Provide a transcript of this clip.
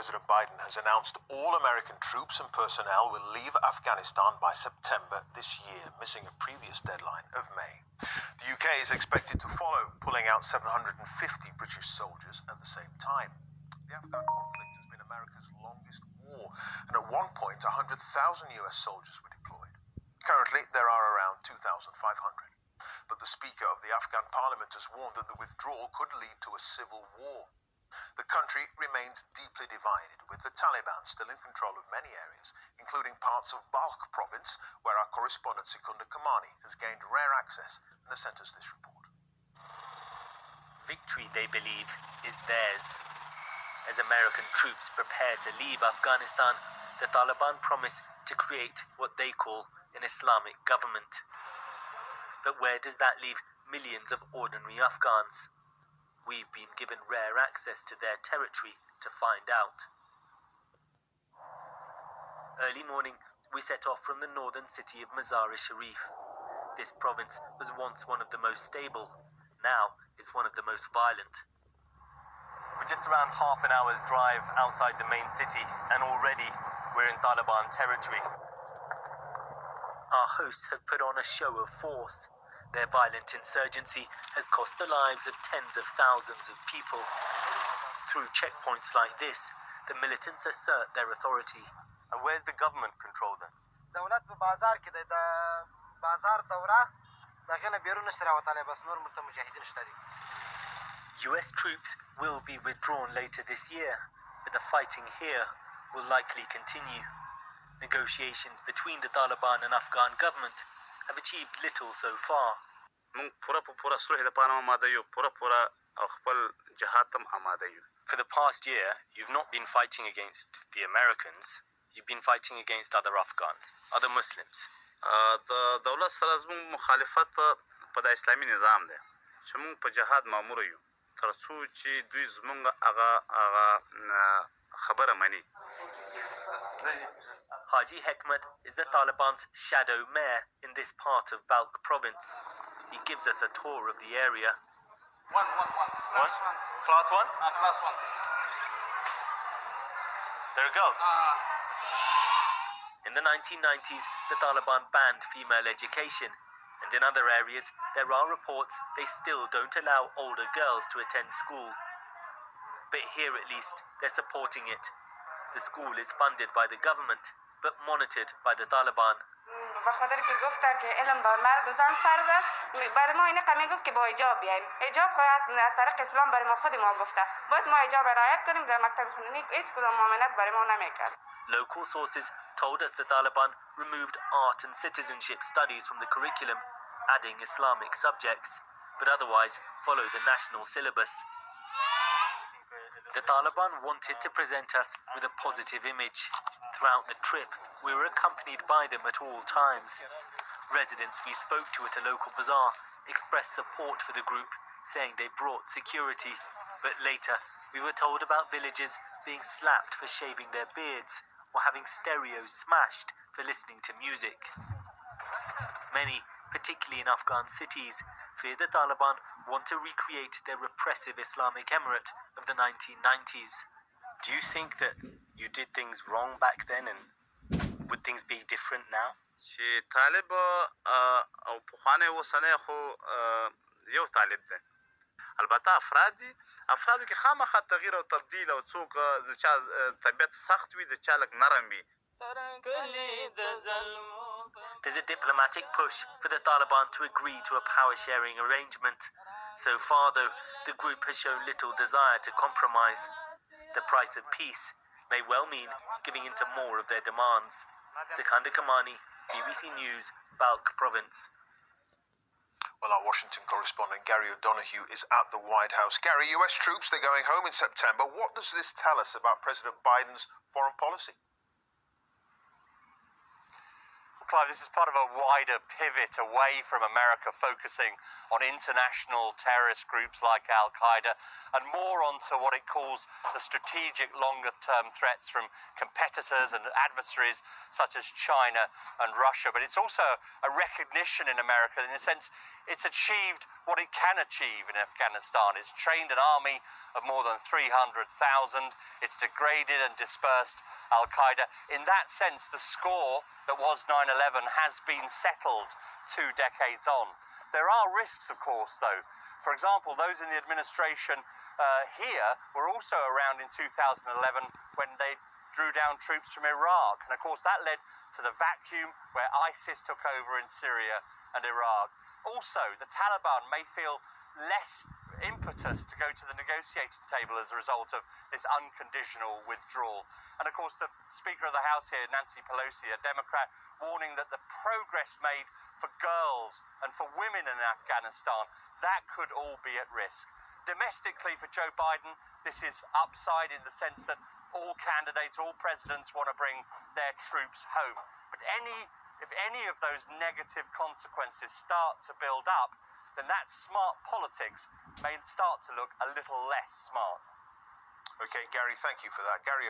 President Biden has announced all American troops and personnel will leave Afghanistan by September this year, missing a previous deadline of May. The UK is expected to follow, pulling out 750 British soldiers at the same time. The Afghan conflict has been America's longest war, and at one point 100,000 US soldiers were deployed. Currently, there are around 2,500. But the Speaker of the Afghan Parliament has warned that the withdrawal could lead to a civil war. The country remains deeply divided, with the Taliban still in control of many areas, including parts of Balkh province, where our correspondent Secunda Kamani has gained rare access and has sent us this report. Victory, they believe, is theirs. As American troops prepare to leave Afghanistan, the Taliban promise to create what they call an Islamic government. But where does that leave millions of ordinary Afghans? We've been given rare access to their territory to find out. Early morning, we set off from the northern city of Mazar-e-Sharif. This province was once one of the most stable, now is one of the most violent. We're just around half an hour's drive outside the main city, and already we're in Taliban territory. Our hosts have put on a show of force. Their violent insurgency has cost the lives of tens of thousands of people. Through checkpoints like this, the militants assert their authority. And where's the government control then? دولت په بازار کې ده، د بازار دوره دغه نه بیرون نشته راوتلی، بس نور ورته مجاهدین شته دي. US troops will be withdrawn later this year, but the fighting here will likely continue. Negotiations between the Taliban and Afghan government have achieved little so far. For the past year, you've not been fighting against the Americans. You've been fighting against other Afghans, other Muslims. د دولت سره زموږ مخالفت په د اسلامي نظام دی چې موږ په جهاد مامور یو تر څو چې دوی زموږ هغه خبره مني. Haji Hekmat is the Taliban's shadow mayor in this part of Balkh province. He gives us a tour of the area. One. Class 1? Class 1. There are girls. In the 1990s, the Taliban banned female education, and in other areas, there are reports they still don't allow older girls to attend school. But here at least, they're supporting it. The school is funded by the government, but monitored by the Taliban. بخاطر که گفتن که علم بر مرد و زن فرض است، برای ما این قمی گفت که با حجاب بیایم. حجاب خواهی از طریق اسلام برای ما خود ما گفته. باید ما حجاب رعایت کنیم. در مکتب خوندنی هیچ کدام مؤمنت برای ما نمیکرد. Local sources told us the Taliban removed art and citizenship studies from the curriculum, adding Islamic subjects, but otherwise follow the national syllabus. The Taliban wanted to present us with a positive image. Throughout the trip, we were accompanied by them at all times. Residents we spoke to at a local bazaar expressed support for the group, saying they brought security. But later, we were told about villagers being slapped for shaving their beards or having stereos smashed for listening to music. Many, particularly in Afghan cities, fear the Taliban want to recreate their repressive Islamic emirate of the 1990s. Do you think that you did things wrong back then, and would things be different now? چې طالب او پخوانی اوسنی خو یو طالب دی. البته افراد کې خامخا تغییر او تبدیل او څوک د چا طبیعت سخت وي د چا لږ نرم وي. There's a diplomatic push for the Taliban to agree to a power-sharing arrangement. So far, though, the group has shown little desire to compromise. The price of peace may well mean giving in to more of their demands. Sikandar Kamani, BBC News, Balkh Province. Well, our Washington correspondent Gary O'Donoghue is at the White House. Gary, US troops, they're going home in September. What does this tell us about President Biden's foreign policy? Clive, this is part of a wider pivot away from America, focusing on international terrorist groups like Al-Qaeda and more onto what it calls the strategic longer-term threats from competitors and adversaries such as China and Russia. But it's also a recognition in America, in a sense, it's achieved what it can achieve in Afghanistan. It's trained an army of more than 300,000. It's degraded and dispersed Al-Qaeda. In that sense, the score that was 9/11 has been settled 2 decades on. There are risks, of course, though. For example, those in the administration here were also around in 2011 when they drew down troops from Iraq. And of course, that led to the vacuum where ISIS took over in Syria and Iraq. Also, the Taliban may feel less impetus to go to the negotiating table as a result of this unconditional withdrawal. And of course, the Speaker of the House here, Nancy Pelosi, a Democrat, warning that the progress made for girls and for women in Afghanistan, that could all be at risk. Domestically, for Joe Biden, this is upside in the sense that all candidates, all presidents want to bring their troops home. But if any of those negative consequences start to build up, then that smart politics may start to look a little less smart. Okay, Gary, thank you for that. Gary